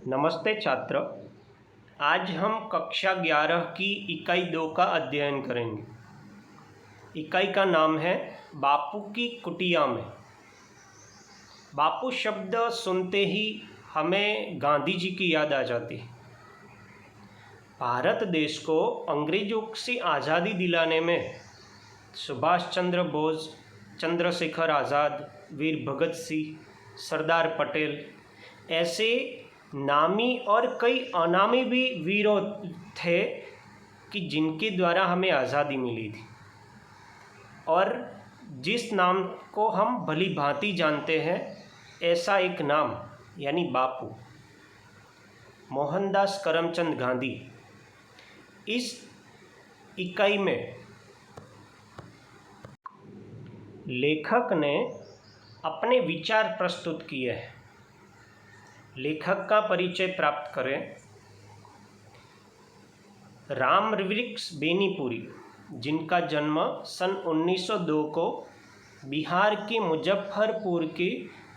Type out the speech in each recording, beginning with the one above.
नमस्ते छात्र। आज हम कक्षा 11 की इकाई 2 का अध्ययन करेंगे। इकाई का नाम है बापू की कुटिया में। बापू शब्द सुनते ही हमें गांधी जी की याद आ जाती है। भारत देश को अंग्रेजों से आज़ादी दिलाने में सुभाष चंद्र बोस, चंद्रशेखर आज़ाद, वीर भगत सिंह, सरदार पटेल ऐसे नामी और कई अनामी भी वीरों थे कि जिनके द्वारा हमें आज़ादी मिली थी। और जिस नाम को हम भली भांति जानते हैं, ऐसा एक नाम यानी बापू, मोहनदास करमचंद गांधी। इस इकाई में लेखक ने अपने विचार प्रस्तुत किए हैं। लेखक का परिचय प्राप्त करें। रामवृक्ष बेनीपुरी, जिनका जन्म सन 1902 को बिहार के मुजफ्फरपुर के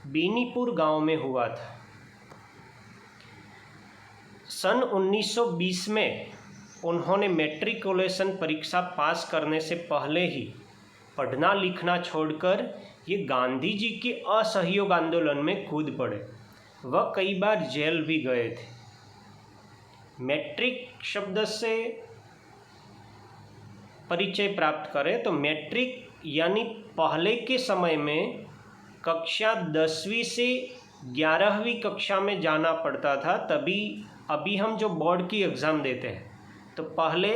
बेनीपुर गांव में हुआ था। सन 1920 में उन्होंने मैट्रिकुलेशन परीक्षा पास करने से पहले ही पढ़ना लिखना छोड़कर ये गांधी जी के असहयोग आंदोलन में कूद पड़े। वह कई बार जेल भी गए थे। मैट्रिक शब्द से परिचय प्राप्त करें तो मैट्रिक यानी पहले के समय में कक्षा 10वीं से 11वीं कक्षा में जाना पड़ता था। तभी अभी हम जो बोर्ड की एग्ज़ाम देते हैं, तो पहले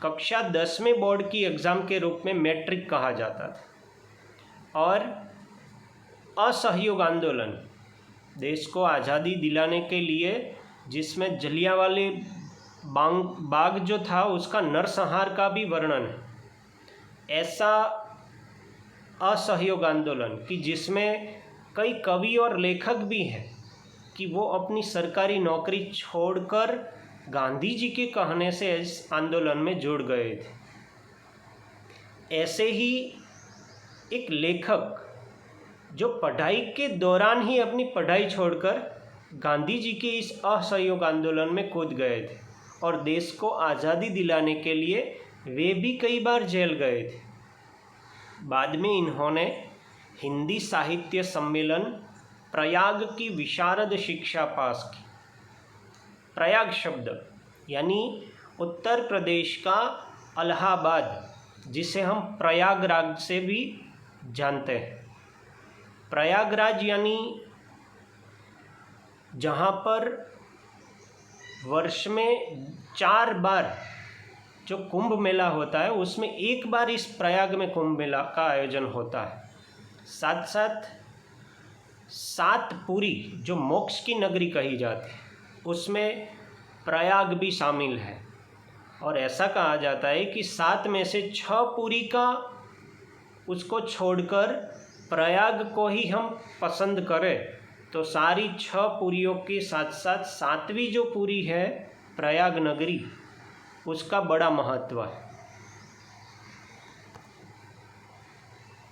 कक्षा 10 में बोर्ड की एग्ज़ाम के रूप में मैट्रिक कहा जाता था। और असहयोग आंदोलन, देश को आज़ादी दिलाने के लिए, जिसमें जलियांवाला बाग जो था उसका नरसंहार का भी वर्णन है। ऐसा असहयोग आंदोलन कि जिसमें कई कवि और लेखक भी हैं कि वो अपनी सरकारी नौकरी छोड़कर गांधी जी के कहने से इस आंदोलन में जुड़ गए थे। ऐसे ही एक लेखक जो पढ़ाई के दौरान ही अपनी पढ़ाई छोड़कर गांधी जी के इस असहयोग आंदोलन में कूद गए थे और देश को आज़ादी दिलाने के लिए वे भी कई बार जेल गए थे। बाद में इन्होंने हिंदी साहित्य सम्मेलन प्रयाग की विशारद शिक्षा पास की। प्रयाग शब्द यानी उत्तर प्रदेश का इलाहाबाद, जिसे हम प्रयागराज से भी जानते हैं। प्रयागराज यानी जहाँ पर वर्ष में 4 बार जो कुंभ मेला होता है, उसमें एक बार इस प्रयाग में कुंभ मेला का आयोजन होता है। साथ साथ सातपुरी जो मोक्ष की नगरी कही जाती है, उसमें प्रयाग भी शामिल है। और ऐसा कहा जाता है कि 7 में से 6 पुरी का उसको छोड़कर प्रयाग को ही हम पसंद करें तो सारी 6 पुरियों के साथ साथ 7वीं जो पुरी है प्रयाग नगरी, उसका बड़ा महत्व है।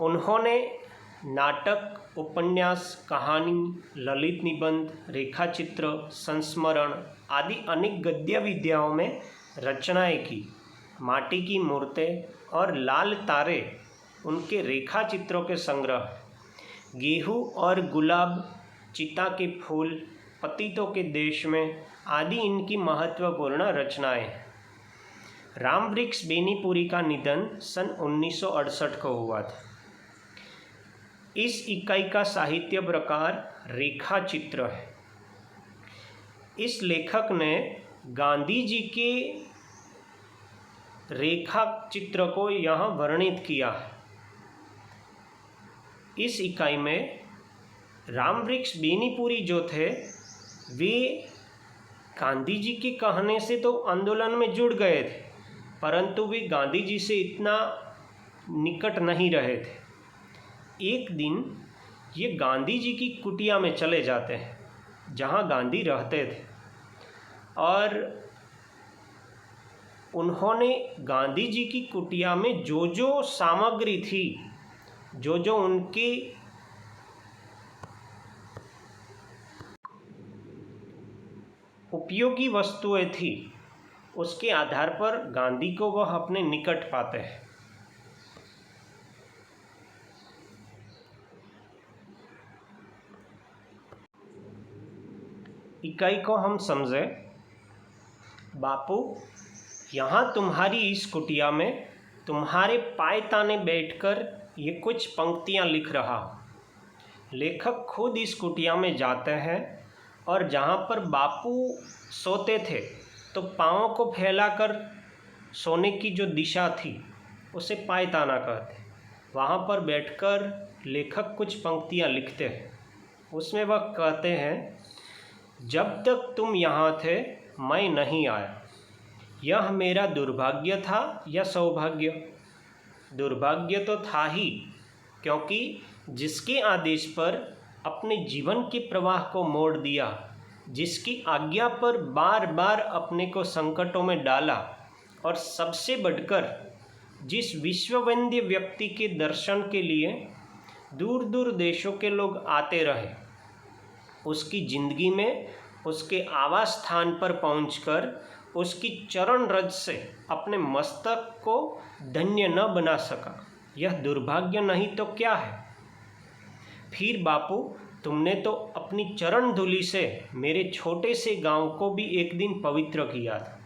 उन्होंने नाटक, उपन्यास, कहानी, ललित निबंध, रेखाचित्र, संस्मरण आदि अनेक गद्य विद्याओं में रचनाएं की। माटी की मूर्तें और लाल तारे उनके रेखा चित्रों के संग्रह। गेहूँ और गुलाब, चिता के फूल, पतितों के देश में आदि इनकी महत्वपूर्ण रचनाएं। रामवृक्ष बेनीपुरी का निधन सन 1968 को हुआ था। इस इकाई का साहित्य प्रकार रेखा चित्र है। इस लेखक ने गांधी जी के रेखा चित्र को यहाँ वर्णित किया है। इस इकाई में रामवृक्ष बेनीपुरी जो थे, वे गांधी जी के कहने से तो आंदोलन में जुड़ गए थे, परंतु वे गांधी जी से इतना निकट नहीं रहे थे। एक दिन ये गांधी जी की कुटिया में चले जाते हैं, जहाँ गांधी रहते थे, और उन्होंने गांधी जी की कुटिया में जो जो सामग्री थी, जो जो उनकी उपयोगी वस्तुएं थी, उसके आधार पर गांधी को वह अपने निकट पाते हैं। इकाई को हम समझे। बापू, यहाँ तुम्हारी इस कुटिया में तुम्हारे पायताने बैठकर ये कुछ पंक्तियाँ लिख रहा हूँ। लेखक खुद इस कुटिया में जाते हैं और जहाँ पर बापू सोते थे तो पाँवों को फैलाकर सोने की जो दिशा थी उसे पायताना कहते। वहाँ पर बैठकर लेखक कुछ पंक्तियाँ लिखते हैं। उसमें वह कहते हैं, जब तक तुम यहाँ थे मैं नहीं आया। यह मेरा दुर्भाग्य था या सौभाग्य? दुर्भाग्य तो था ही, क्योंकि जिसके आदेश पर अपने जीवन के प्रवाह को मोड़ दिया, जिसकी आज्ञा पर बार बार अपने को संकटों में डाला, और सबसे बढ़कर जिस विश्ववंद्य व्यक्ति के दर्शन के लिए दूर दूर देशों के लोग आते रहे, उसकी जिंदगी में उसके आवास स्थान पर पहुंचकर उसकी चरण रज से अपने मस्तक को धन्य न बना सका, यह दुर्भाग्य नहीं तो क्या है? फिर बापू, तुमने तो अपनी चरण धूलि से मेरे छोटे से गांव को भी एक दिन पवित्र किया था।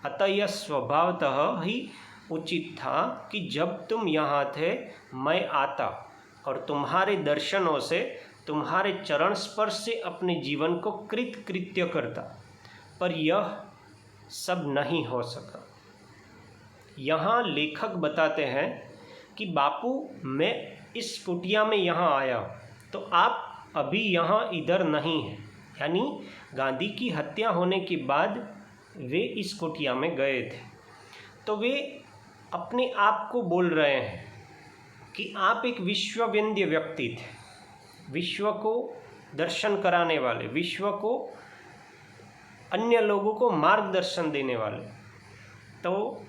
अतः यह स्वभावतः ही उचित था कि जब तुम यहाँ थे मैं आता और तुम्हारे दर्शनों से, तुम्हारे चरण स्पर्श से अपने जीवन को कृत्य करता, पर यह सब नहीं हो सका। यहाँ लेखक बताते हैं कि बापू, मैं इस कुटिया में यहाँ आया तो आप अभी यहाँ इधर नहीं हैं। यानी गांधी की हत्या होने के बाद वे इस कुटिया में गए थे, तो वे अपने आप को बोल रहे हैं कि आप एक विश्ववंद्य व्यक्ति थे, विश्व को दर्शन कराने वाले, विश्व को अन्य लोगों को मार्गदर्शन देने वाले। तो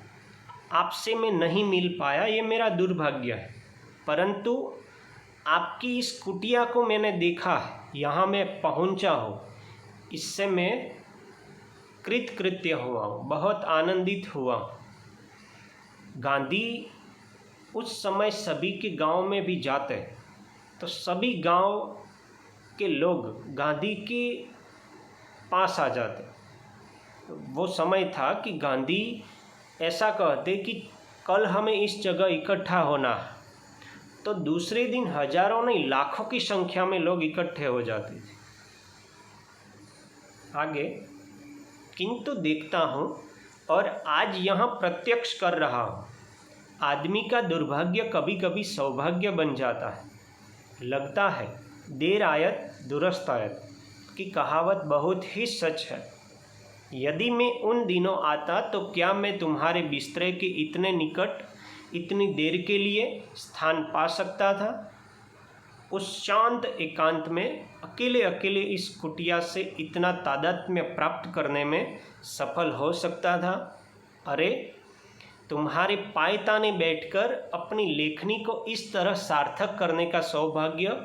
आपसे मैं नहीं मिल पाया, ये मेरा दुर्भाग्य है, परंतु आपकी इस कुटिया को मैंने देखा है, यहाँ मैं पहुँचा हूँ, इससे मैं कृतकृत्य हुआ हूँ, बहुत आनंदित हुआ हूँ। गांधी उस समय सभी के गांव में भी जाते, तो सभी गांव के लोग गांधी के पास आ जाते। वो समय था कि गांधी ऐसा कहते कि कल हमें इस जगह इकट्ठा होना है, तो दूसरे दिन हजारों नहीं लाखों की संख्या में लोग इकट्ठे हो जाते थे। आगे, किंतु देखता हूँ और आज यहाँ प्रत्यक्ष कर रहा हूँ, आदमी का दुर्भाग्य कभी कभी सौभाग्य बन जाता है। लगता है देर आयत दुरुस्त आयत की कहावत बहुत ही सच है। यदि मैं उन दिनों आता तो क्या मैं तुम्हारे बिस्तरे के इतने निकट इतनी देर के लिए स्थान पा सकता था? उस शांत एकांत में अकेले अकेले इस कुटिया से इतना तादात्म्य प्राप्त करने में सफल हो सकता था? अरे, तुम्हारे पायताने बैठकर अपनी लेखनी को इस तरह सार्थक करने का सौभाग्य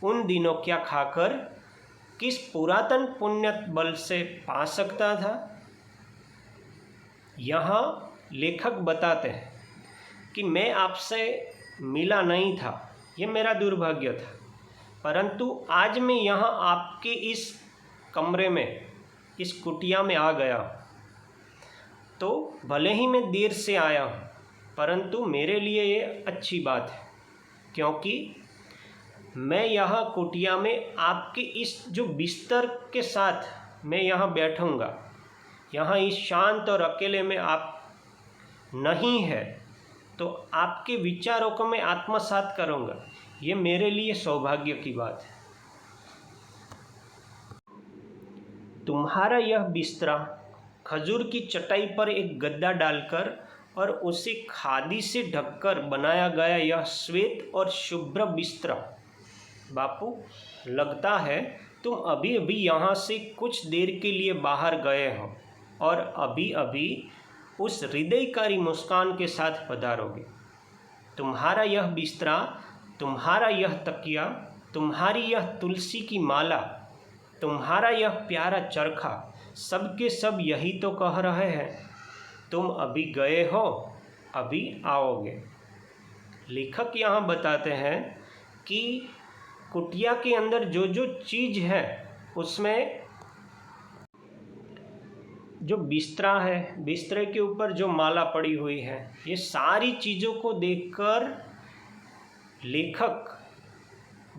उन दिनों क्या खाकर किस पुरातन पुण्य बल से पा सकता था? यहाँ लेखक बताते हैं कि मैं आपसे मिला नहीं था, ये मेरा दुर्भाग्य था, परंतु आज मैं यहाँ आपके इस कमरे में, इस कुटिया में आ गया। तो भले ही मैं देर से आया हूँ, परंतु मेरे लिए ये अच्छी बात है, क्योंकि मैं यहाँ कुटिया में आपके इस जो बिस्तर के साथ मैं यहाँ बैठूँगा, यहाँ इस शांत और अकेले में आप नहीं है, तो आपके विचारों को मैं आत्मसात करूँगा। ये मेरे लिए सौभाग्य की बात है। तुम्हारा यह बिस्तरा, खजूर की चटाई पर एक गद्दा डालकर और उसे खादी से ढककर बनाया गया यह श्वेत और शुभ्र बिस्तरा, बापू, लगता है तुम अभी अभी यहाँ से कुछ देर के लिए बाहर गए हो और अभी अभी उस हृदयकारी मुस्कान के साथ पधारोगे। तुम्हारा यह बिस्तरा, तुम्हारा यह तकिया, तुम्हारी यह तुलसी की माला, तुम्हारा यह प्यारा चरखा सब के सब यही तो कह रहे हैं, तुम अभी गए हो, अभी आओगे। लेखक यहाँ बताते हैं कि कुटिया के अंदर जो जो चीज़ है उसमें जो बिस्तरा है, बिस्तरे के ऊपर जो माला पड़ी हुई है, ये सारी चीज़ों को देखकर लेखक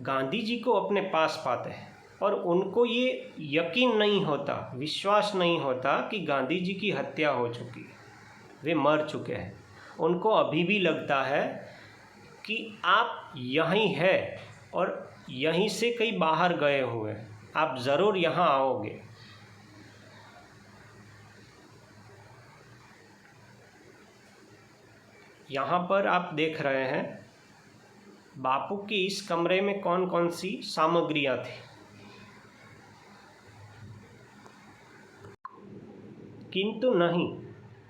गांधी जी को अपने पास पाते हैं और उनको ये यकीन नहीं होता, विश्वास नहीं होता कि गांधी जी की हत्या हो चुकी है, वे मर चुके हैं। उनको अभी भी लगता है कि आप यहीं हैं और यहीं से कहीं बाहर गए हुए हैं, आप ज़रूर यहाँ आओगे। यहाँ पर आप देख रहे हैं बापू के इस कमरे में कौन कौन सी सामग्रियाँ थी, किंतु नहीं,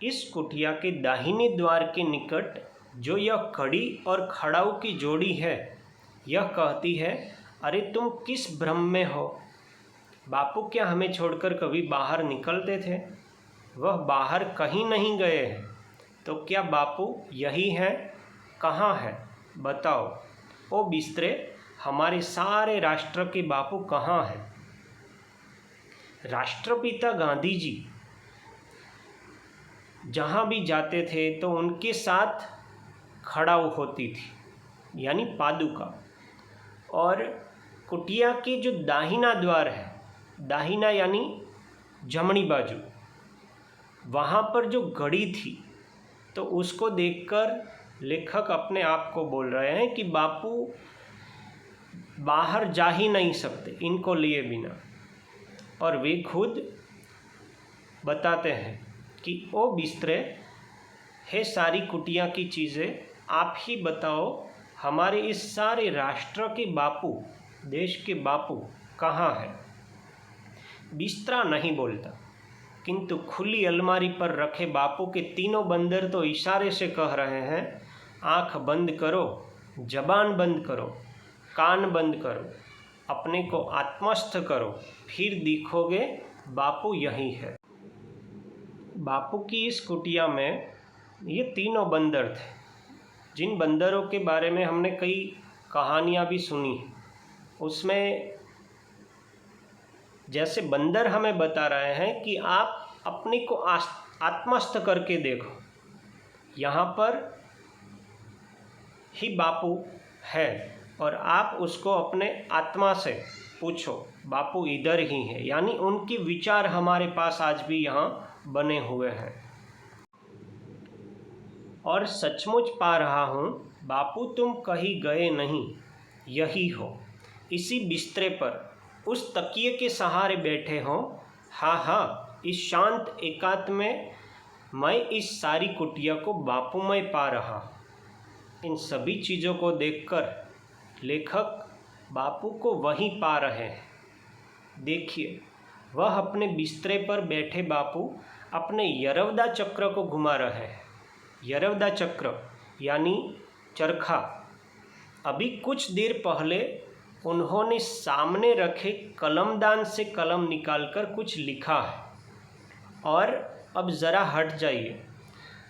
इस कुटिया के दाहिने द्वार के निकट जो यह खड़ी और खड़ाऊ की जोड़ी है, यह कहती है, अरे तुम किस भ्रम में हो? बापू क्या हमें छोड़कर कभी बाहर निकलते थे? वह बाहर कहीं नहीं गए हैं। तो क्या बापू यही हैं? कहाँ है? बताओ। ओ बिस्तरे, हमारे सारे राष्ट्र के बापू कहाँ हैं? राष्ट्रपिता गांधी जी जहाँ भी जाते थे तो उनके साथ खड़ाऊ होती थी, यानी पादुका। और कुटिया के जो दाहिना द्वार है, दाहिना यानी जमनी बाजू, वहाँ पर जो घड़ी थी, तो उसको देखकर लेखक अपने आप को बोल रहे हैं कि बापू बाहर जा ही नहीं सकते इनको लिए बिना। और वे खुद बताते हैं कि ओ बिस्तरे, है सारी कुटिया की चीज़ें, आप ही बताओ, हमारे इस सारे राष्ट्र के बापू, देश के बापू कहाँ है? बिस्तरा नहीं बोलता, किंतु खुली अलमारी पर रखे बापू के तीनों बंदर तो इशारे से कह रहे हैं, आँख बंद करो, जबान बंद करो, कान बंद करो, अपने को आत्मस्थ करो, फिर दिखोगे बापू यही है। बापू की इस कुटिया में ये तीनों बंदर थे, जिन बंदरों के बारे में हमने कई कहानियाँ भी सुनी। उसमें जैसे बंदर हमें बता रहे हैं कि आप अपने को आत्मस्थ करके देखो, यहाँ पर ही बापू है और आप उसको अपने आत्मा से पूछो, बापू इधर ही है। यानी उनके विचार हमारे पास आज भी यहाँ बने हुए हैं। और सचमुच पा रहा हूँ, बापू तुम कहीं गए नहीं, यही हो, इसी बिस्तरे पर उस तकिए के सहारे बैठे हो। हाँ हाँ, इस शांत एकांत में मैं इस सारी कुटिया को बापूमय पा रहा। इन सभी चीज़ों को देखकर लेखक बापू को वहीं पा रहे हैं। देखिए, वह अपने बिस्तरे पर बैठे बापू अपने यरवदा चक्र को घुमा रहे हैं। यरवदा चक्र यानी चरखा। अभी कुछ देर पहले उन्होंने सामने रखे कलमदान से कलम निकालकर कुछ लिखा है। और अब ज़रा हट जाइए।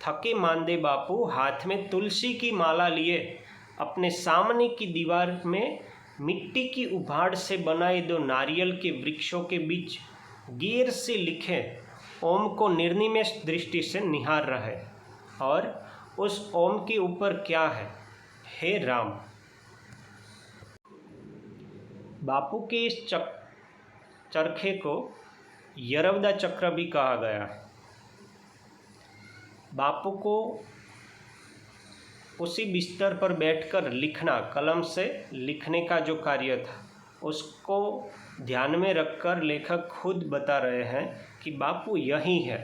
थके मांदे बापू हाथ में तुलसी की माला लिए अपने सामने की दीवार में मिट्टी की उभाड़ से बनाए दो नारियल के वृक्षों के बीच गैर से लिखे ओम को निर्निमेष दृष्टि से निहार रहे। और उस ओम के ऊपर क्या है? हे राम। बापू के इस चरखे को यरवदा चक्र भी कहा गया है। बापू को उसी बिस्तर पर बैठकर लिखना, कलम से लिखने का जो कार्य था, उसको ध्यान में रखकर लेखक खुद बता रहे हैं कि बापू यही है।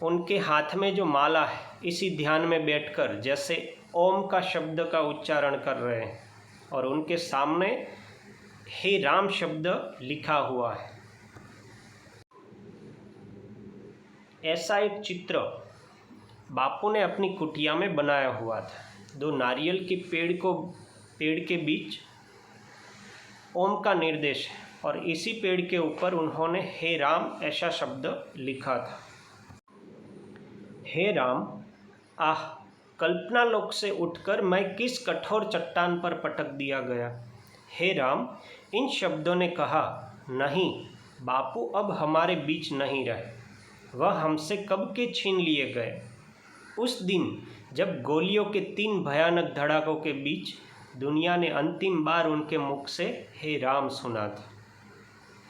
उनके हाथ में जो माला है, इसी ध्यान में बैठकर जैसे ओम का शब्द का उच्चारण कर रहे हैं और उनके सामने हे राम शब्द लिखा हुआ है। ऐसा एक चित्र बापू ने अपनी कुटिया में बनाया हुआ था। दो नारियल के पेड़ के बीच ओम का निर्देश है और इसी पेड़ के ऊपर उन्होंने हे राम ऐसा शब्द लिखा था। हे राम, आह, कल्पना लोक से उठकर मैं किस कठोर चट्टान पर पटक दिया गया। हे राम, इन शब्दों ने कहा, नहीं, बापू अब हमारे बीच नहीं रहे, वह हमसे कब के छीन लिए गए। उस दिन जब गोलियों के 3 भयानक धड़ाकों के बीच दुनिया ने अंतिम बार उनके मुख से हे राम सुना था।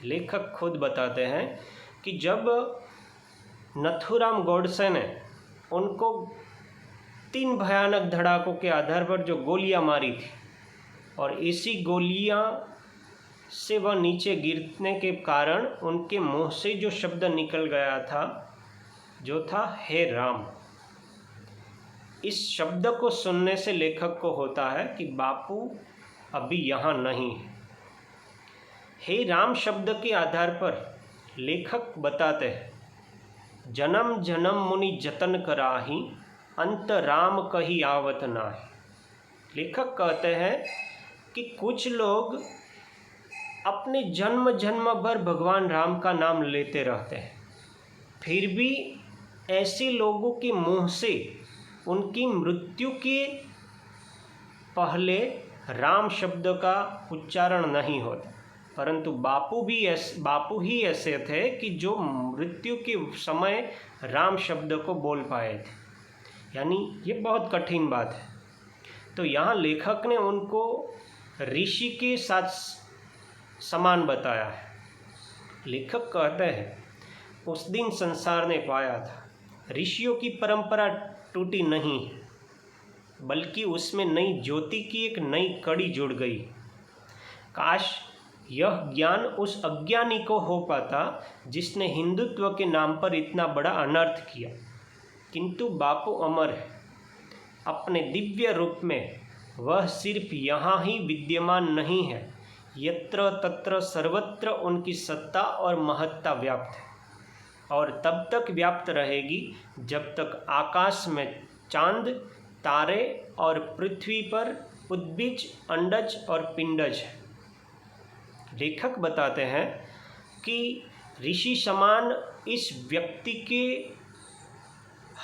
लेखक खुद बताते हैं कि जब नथुराम गोडसे ने उनको 3 भयानक धड़ाकों के आधार पर जो गोलियां मारी थी और इसी गोलियां से वह नीचे गिरने के कारण उनके मुंह से जो शब्द निकल गया था जो था हे राम। इस शब्द को सुनने से लेखक को होता है कि बापू अभी यहाँ नहीं है। हे राम शब्द के आधार पर लेखक बताते हैं, जन्म जन्म मुनि जतन कराही, अंत राम कही आवत नाहि। लेखक कहते हैं कि कुछ लोग अपने जन्म जन्म भर भगवान राम का नाम लेते रहते हैं, फिर भी ऐसे लोगों के मुंह से उनकी मृत्यु के पहले राम शब्द का उच्चारण नहीं होता। परंतु बापू ही ऐसे थे कि जो मृत्यु के समय राम शब्द को बोल पाए थे, यानी ये बहुत कठिन बात है। तो यहाँ लेखक ने उनको ऋषि के साथ समान बताया है। लेखक कहते हैं, उस दिन संसार ने पाया था ऋषियों की परंपरा टूटी नहीं, बल्कि उसमें नई ज्योति की एक नई कड़ी जुड़ गई। काश यह ज्ञान उस अज्ञानी को हो पाता जिसने हिंदुत्व के नाम पर इतना बड़ा अनर्थ किया। किंतु बापू अमर है, अपने दिव्य रूप में वह सिर्फ यहाँ ही विद्यमान नहीं है, यत्र तत्र सर्वत्र उनकी सत्ता और महत्ता व्याप्त है और तब तक व्याप्त रहेगी जब तक आकाश में चांद, तारे और पृथ्वी पर उद्भिज, अंडज और पिंडज है। लेखक बताते हैं कि ऋषि समान इस व्यक्ति के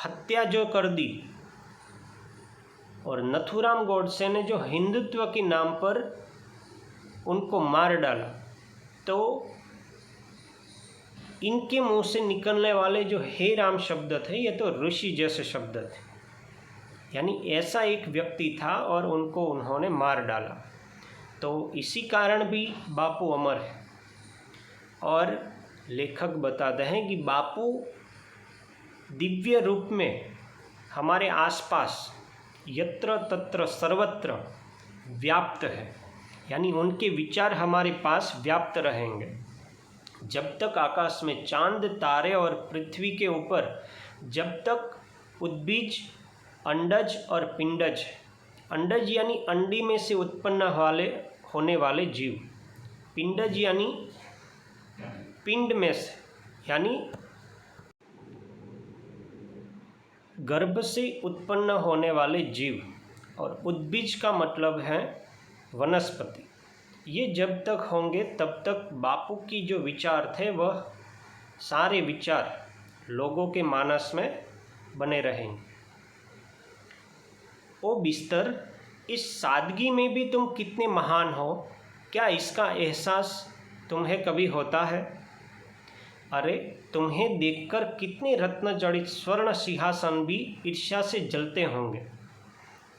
हत्या जो कर दी और नथुराम गोडसे ने जो हिंदुत्व के नाम पर उनको मार डाला, तो इनके मुंह से निकलने वाले जो हे राम शब्द थे ये तो ऋषि जैसे शब्द थे, यानी ऐसा एक व्यक्ति था और उनको उन्होंने मार डाला। तो इसी कारण भी बापू अमर है। और लेखक बताते हैं कि बापू दिव्य रूप में हमारे आसपास यत्र तत्र सर्वत्र व्याप्त है, यानी उनके विचार हमारे पास व्याप्त रहेंगे जब तक आकाश में चांद, तारे और पृथ्वी के ऊपर जब तक उद्भिज, अंडज और पिंडज। अंडज यानी अंडी में से उत्पन्न होने वाले जीव, पिंडज यानी पिंड में से, यानी गर्भ से उत्पन्न होने वाले जीव, और उद्भिज का मतलब है वनस्पति। ये जब तक होंगे तब तक बापू की जो विचार थे वह सारे विचार लोगों के मानस में बने रहेंगे। ओ बिस्तर, इस सादगी में भी तुम कितने महान हो, क्या इसका एहसास तुम्हें कभी होता है? अरे, तुम्हें देखकर कितने रत्न जड़ित स्वर्ण सिंहासन भी ईर्ष्या से जलते होंगे।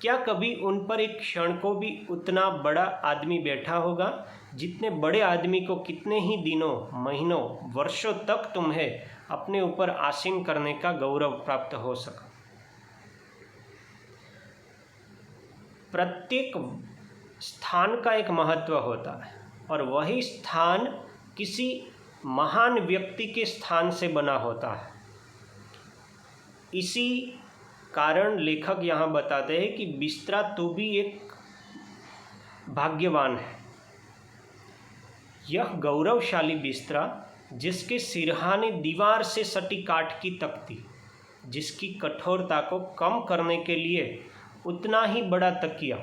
क्या कभी उन पर एक क्षण को भी उतना बड़ा आदमी बैठा होगा जितने बड़े आदमी को कितने ही दिनों, महीनों, वर्षों तक तुम्हें अपने ऊपर आसीन करने का गौरव प्राप्त हो सका। प्रत्येक स्थान का एक महत्व होता है और वही स्थान किसी महान व्यक्ति के स्थान से बना होता है। इसी कारण लेखक यहाँ बताते हैं कि बिस्तरा तो भी एक भाग्यवान है। यह गौरवशाली बिस्तरा जिसके सिरहाने दीवार से सटी काठ की तख्ती, जिसकी कठोरता को कम करने के लिए उतना ही बड़ा तकिया,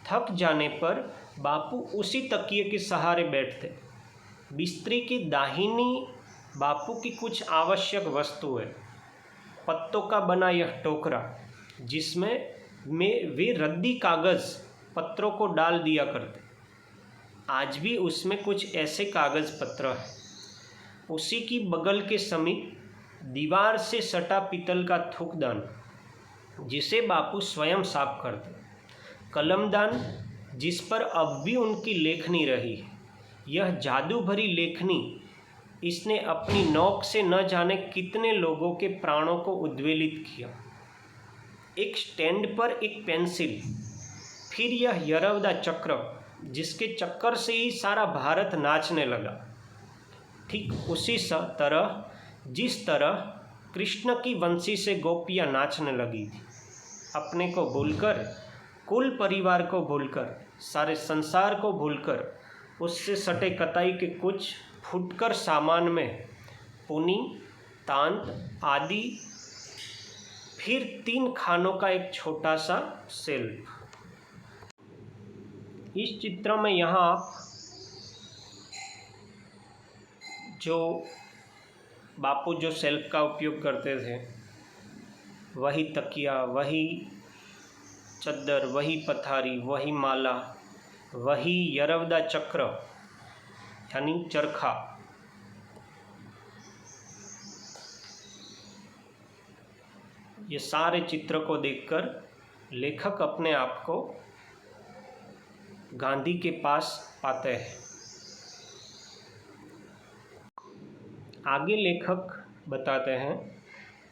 थक जाने पर बापू उसी तकिए के सहारे बैठते बिस्तरे की दाहिनी बापू की कुछ आवश्यक वस्तुएं, पत्तों का बना यह टोकरा जिसमें वे रद्दी कागज़ पत्रों को डाल दिया करते, आज भी उसमें कुछ ऐसे कागज़ पत्र हैं। उसी की बगल के समीप दीवार से सटा पीतल का थूकदान जिसे बापू स्वयं साफ करते, कलमदान जिस पर अब भी उनकी लेखनी रही है। यह जादू भरी लेखनी, इसने अपनी नोक से न जाने कितने लोगों के प्राणों को उद्वेलित किया। एक स्टैंड पर एक पेंसिल, फिर यह यरवदा चक्र जिसके चक्कर से ही सारा भारत नाचने लगा। ठीक उसी तरह जिस तरह कृष्ण की वंशी से गोपियाँ नाचने लगी थी, अपने को भूलकर, कुल परिवार को भूलकर, सारे संसार को भूलकर, उससे सटे कताई के कुछ फुटकर सामान में पुनी, तांत आदि, फिर 3 खानों का एक छोटा सा शेल्फ। इस चित्र में यहाँ आप जो बापू जो शेल्फ का उपयोग करते थे, वही तकिया, वही चद्दर, वही पथारी, वही माला, वही यरवदा चक्र यानी चरखा, ये सारे चित्र को देखकर लेखक अपने आप को गांधी के पास पाते हैं। आगे लेखक बताते हैं,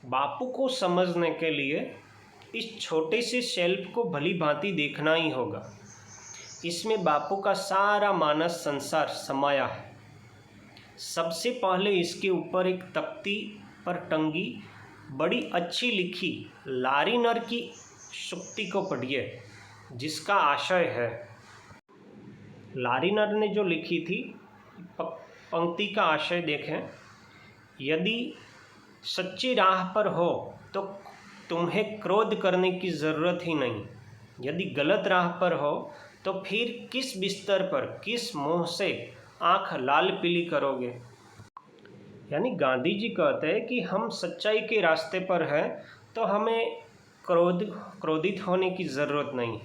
बापू को समझने के लिए इस छोटे से शेल्फ को भली भांति देखना ही होगा। इसमें बापू का सारा मानस संसार समाया है। सबसे पहले इसके ऊपर एक तख्ती पर टंगी बड़ी अच्छी लिखी लारीनर की सूक्ति को पढ़िए, जिसका आशय है, लारीनर ने जो लिखी थी पंक्ति का आशय देखें, यदि सच्ची राह पर हो तो तुम्हें क्रोध करने की ज़रूरत ही नहीं, यदि गलत राह पर हो तो फिर किस बिस्तर पर, किस मुँह से आँख लाल पीली करोगे। यानी गांधी जी कहते हैं कि हम सच्चाई के रास्ते पर हैं तो हमें क्रोधित होने की ज़रूरत नहीं।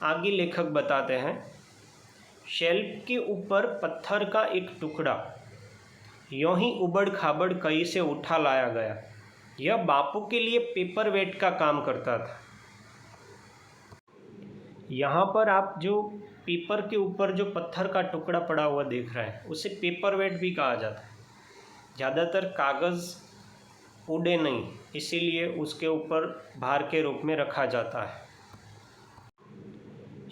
आगे लेखक बताते हैं, शेल्फ के ऊपर पत्थर का एक टुकड़ा यूँ ही उबड़ खाबड़ कहीं से उठा लाया गया। यह बापू के लिए पेपर वेट का काम करता था। यहाँ पर आप जो पेपर के ऊपर जो पत्थर का टुकड़ा पड़ा हुआ देख रहे हैं, उसे पेपर वेट भी कहा जाता है। ज़्यादातर कागज़ उड़े नहीं, इसीलिए उसके ऊपर भार के रूप में रखा जाता है।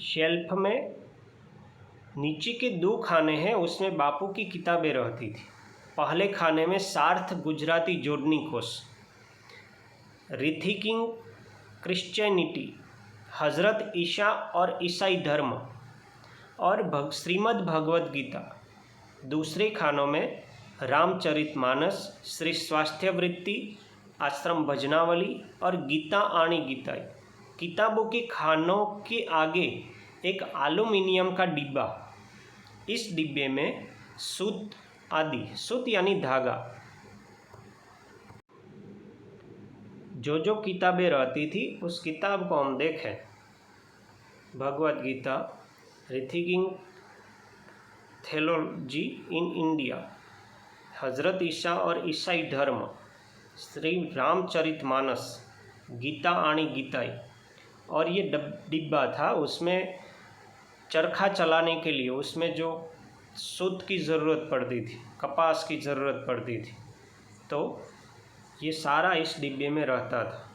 शेल्फ में नीचे के 2 खाने हैं, उसमें बापू की किताबें रहती थी। पहले खाने में सार्थ गुजराती जोड़नी कोश, रिथिंकिंग क्रिश्चियनिटी, हज़रत ईसा और ईसाई धर्म और श्रीमद् भगवद गीता। दूसरे खानों में रामचरितमानस, श्री स्वास्थ्य वृत्ति, आश्रम भजनावली और गीता आणी गीताई। किताबों के खानों के आगे एक एल्युमिनियम का डिब्बा, इस डिब्बे में सूत आदि, सूत यानी धागा, जो किताबें रहती थी उस किताब को हम देखें, Bhagavad Gita, rethinking theology in India, हज़रत ईसा और ईसाई धर्म, श्री रामचरितमानस, गीता आणी गीताई। और ये डिब्बा था, उसमें चरखा चलाने के लिए उसमें जो सूत की ज़रूरत पड़ती थी, कपास की ज़रूरत पड़ती थी, तो ये सारा इस डिब्बे में रहता था।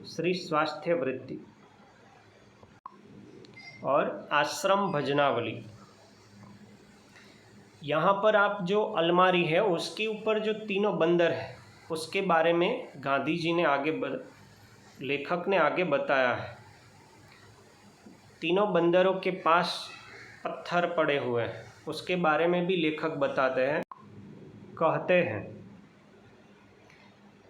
श्री स्वास्थ्य वृत्ति और आश्रम भजनावली। यहाँ पर आप जो अलमारी है उसके ऊपर जो 3 बंदर हैं उसके बारे में गांधी जी ने लेखक ने आगे बताया है। 3 बंदरों के पास पत्थर पड़े हुए हैं, उसके बारे में भी लेखक बताते हैं। कहते हैं,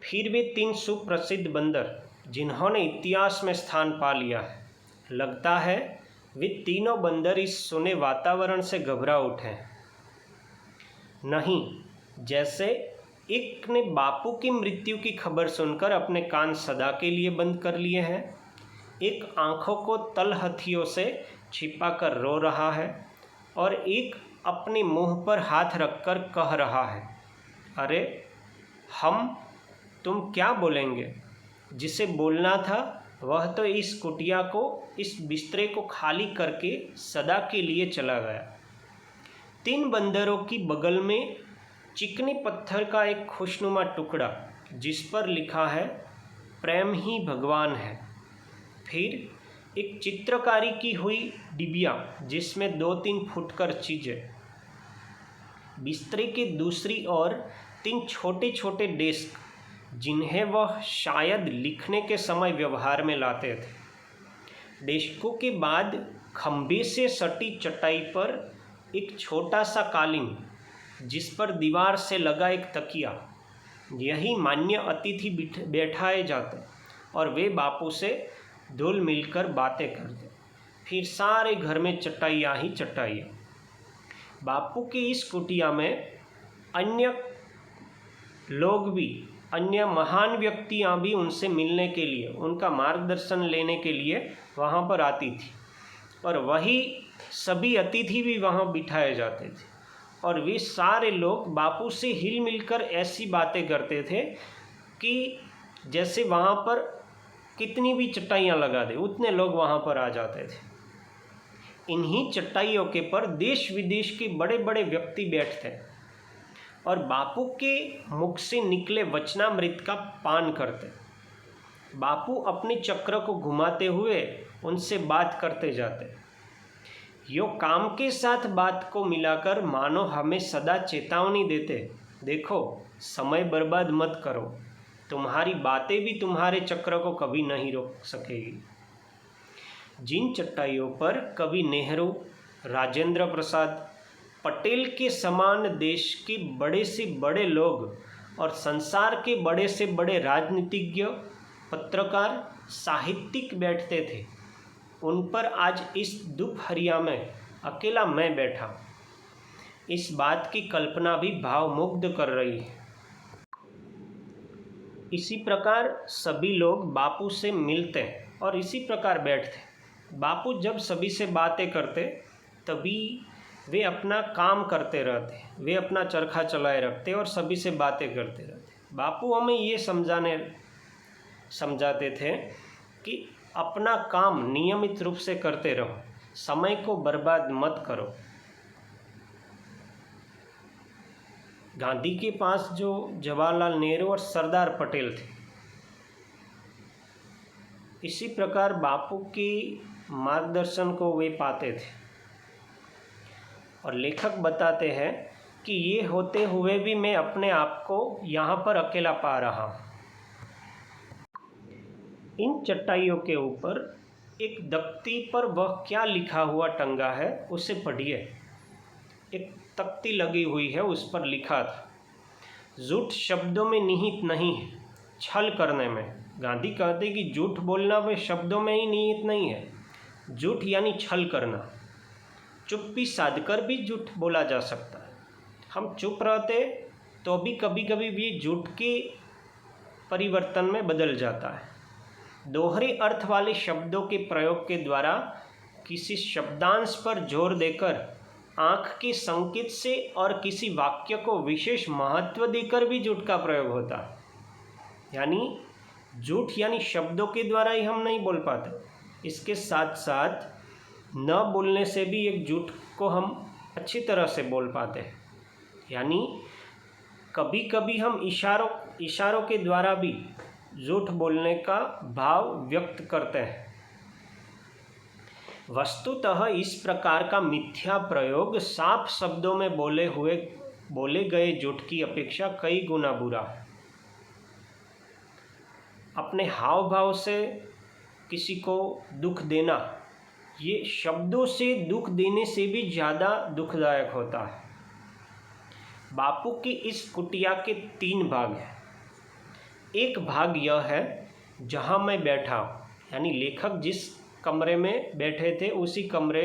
फिर वे 3 सुप्रसिद्ध बंदर जिन्होंने इतिहास में स्थान पा लिया है, लगता है वे तीनों बंदर इस सुने वातावरण से घबरा उठे। नहीं, जैसे एक ने बापू की मृत्यु की खबर सुनकर अपने कान सदा के लिए बंद कर लिए हैं, एक आंखों को तलहथियों से छिपाकर रो रहा है और एक अपने मुंह पर हाथ रखकर कह रहा है, अरे तुम क्या बोलेंगे? जिसे बोलना था वह तो इस कुटिया को, इस बिस्तरे को खाली करके सदा के लिए चला गया। 3 बंदरों की बगल में चिकने पत्थर का एक खुशनुमा टुकड़ा जिस पर लिखा है, प्रेम ही भगवान है। फिर एक चित्रकारी की हुई डिबिया जिसमें 2-3 फुटकर चीज़ें। बिस्तरे के दूसरी ओर 3 छोटे छोटे डेस्क जिन्हें वह शायद लिखने के समय व्यवहार में लाते थे। डेस्कों के बाद खंभे से सटी चटाई पर एक छोटा सा कालीन जिस पर दीवार से लगा एक तकिया। यही मान्य अतिथि बैठाए जाते और वे बापू से धुल मिलकर बातें करते। फिर सारे घर में चटाइयाँ ही चटाइयाँ। बापू की इस कुटिया में अन्य लोग भी, अन्य महान व्यक्तियाँ भी उनसे मिलने के लिए, उनका मार्गदर्शन लेने के लिए वहाँ पर आती थी और वही सभी अतिथि भी वहाँ बिठाए जाते थे और वे सारे लोग बापू से हिल मिलकर ऐसी बातें करते थे कि जैसे वहाँ पर कितनी भी चटाइयाँ लगा दे उतने लोग वहाँ पर आ जाते थे। इन्हीं चटाइयों के पर देश विदेश के बड़े बड़े व्यक्ति बैठते और बापू के मुख से निकले वचनामृत का पान करते। बापू अपने चक्र को घुमाते हुए उनसे बात करते जाते। यो काम के साथ बात को मिलाकर मानो हमें सदा चेतावनी देते, देखो समय बर्बाद मत करो, तुम्हारी बातें भी तुम्हारे चक्र को कभी नहीं रोक सकेगी। जिन चटाइयों पर कवि नेहरू, राजेंद्र प्रसाद, पटेल के समान देश के बड़े से बड़े लोग और संसार के बड़े से बड़े राजनीतिज्ञ, पत्रकार, साहित्यिक बैठते थे, उन पर आज इस दोपहरिया में अकेला मैं बैठा। इस बात की कल्पना भी भावमुग्ध कर रही है। इसी प्रकार सभी लोग बापू से मिलते और इसी प्रकार बैठते। बापू जब सभी से बातें करते तभी वे अपना काम करते रहते, वे अपना चरखा चलाए रखते और सभी से बातें करते रहते। बापू हमें ये समझाते थे कि अपना काम नियमित रूप से करते रहो, समय को बर्बाद मत करो। गांधी के पास जो जवाहरलाल नेहरू और सरदार पटेल थे, इसी प्रकार बापू की मार्गदर्शन को वे पाते थे। और लेखक बताते हैं कि ये होते हुए भी मैं अपने आप को यहाँ पर अकेला पा रहा हूँ। इन चटाइयों के ऊपर एक तख्ती पर वह क्या लिखा हुआ टंगा है उसे पढ़िए। एक तख्ती लगी हुई है, उस पर लिखा था, झूठ शब्दों में निहित नहीं है, छल करने में। गांधी कहते कि झूठ बोलना वे शब्दों में ही निहित नहीं है, झूठ यानी छल करना। चुप्पी साधकर भी झूठ बोला जा सकता है। हम चुप रहते तो भी कभी कभी भी झूठ के परिवर्तन में बदल जाता है। दोहरे अर्थ वाले शब्दों के प्रयोग के द्वारा किसी शब्दांश पर जोर देकर, आँख के संकेत से और किसी वाक्य को विशेष महत्व देकर भी झूठ का प्रयोग होता है। यानी झूठ यानी शब्दों के द्वारा ही हम नहीं बोल पाते, इसके साथ साथ न बोलने से भी एक झूठ को हम अच्छी तरह से बोल पाते हैं। यानी कभी कभी हम इशारों के द्वारा भी झूठ बोलने का भाव व्यक्त करते हैं। वस्तुतः इस प्रकार का मिथ्या प्रयोग साफ शब्दों में बोले गए झूठ की अपेक्षा कई गुना बुरा है। अपने हाव भाव से किसी को दुख देना, ये शब्दों से दुख देने से भी ज़्यादा दुखदायक होता है। बापू की इस कुटिया के 3 भाग हैं। एक भाग यह है जहाँ मैं बैठा हूँ, यानी लेखक जिस कमरे में बैठे थे उसी कमरे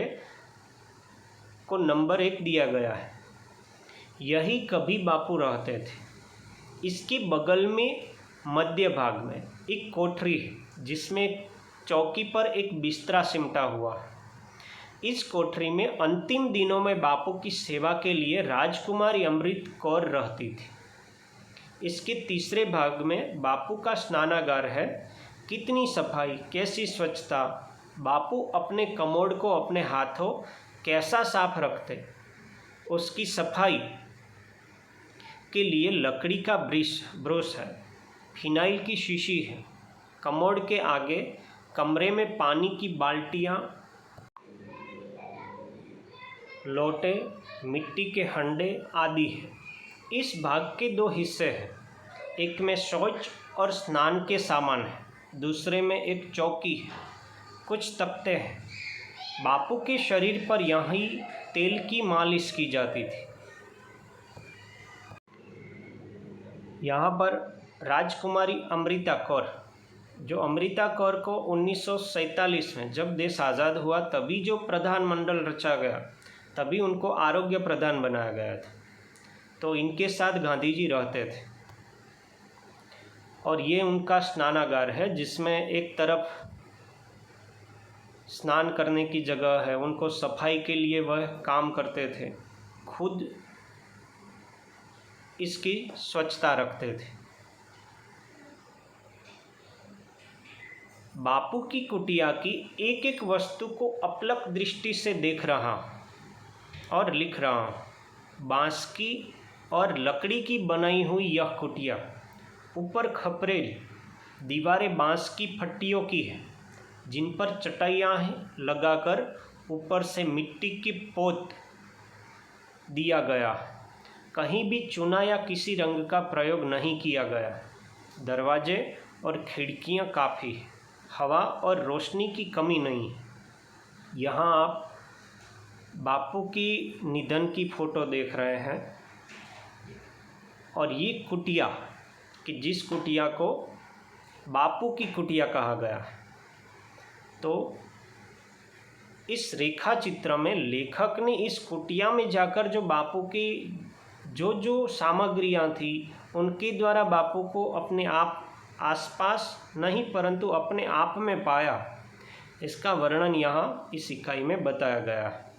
को नंबर 1 दिया गया है। यही कभी बापू रहते थे। इसके बगल में मध्य भाग में एक कोठरी है जिसमें चौकी पर एक बिस्तरा सिमटा हुआ है। इस कोठरी में अंतिम दिनों में बापू की सेवा के लिए राजकुमारी अमृत कौर रहती थी। इसके तीसरे भाग में बापू का स्नानागार है। कितनी सफाई, कैसी स्वच्छता। बापू अपने कमोड को अपने हाथों कैसा साफ रखते। उसकी सफाई के लिए लकड़ी का ब्रश है, फिनाइल की शीशी है। कमोड के आगे कमरे में पानी की बाल्टियाँ, लोटे, मिट्टी के हंडे आदि हैं। इस भाग के 2 हिस्से हैं। एक में शौच और स्नान के सामान है, दूसरे में एक चौकी है, कुछ तख्ते हैं। बापू के शरीर पर यहीं तेल की मालिश की जाती थी। यहाँ पर राजकुमारी अमृता कौर, जो अमृता कौर को 1947 में जब देश आज़ाद हुआ तभी जो प्रधानमंडल रचा गया, तभी उनको आरोग्य प्रधान बनाया गया था। तो इनके साथ गांधी जी रहते थे। और ये उनका स्नानागार है जिसमें एक तरफ स्नान करने की जगह है। उनको सफाई के लिए वह काम करते थे, खुद इसकी स्वच्छता रखते थे। बापू की कुटिया की एक एक वस्तु को अपलक दृष्टि से देख रहा और लिख रहा हूँ। बांस की और लकड़ी की बनाई हुई यह कुटिया, ऊपर खपरेल, दीवारें बांस की फट्टियों की हैं जिन पर चटाइयाँ लगाकर ऊपर से मिट्टी की पोत दिया गया। कहीं भी चूना या किसी रंग का प्रयोग नहीं किया गया। दरवाजे और खिड़कियाँ काफ़ी, हवा और रोशनी की कमी नहीं। यहाँ आप बापू की निधन की फ़ोटो देख रहे हैं। और ये कुटिया कि जिस कुटिया को बापू की कुटिया कहा गया है। तो इस रेखा चित्र में लेखक ने इस कुटिया में जाकर जो बापू की जो सामग्रियाँ थी उनके द्वारा बापू को अपने आप आसपास नहीं परंतु अपने आप में पाया, इसका वर्णन यहाँ इस इकाई में बताया गया है।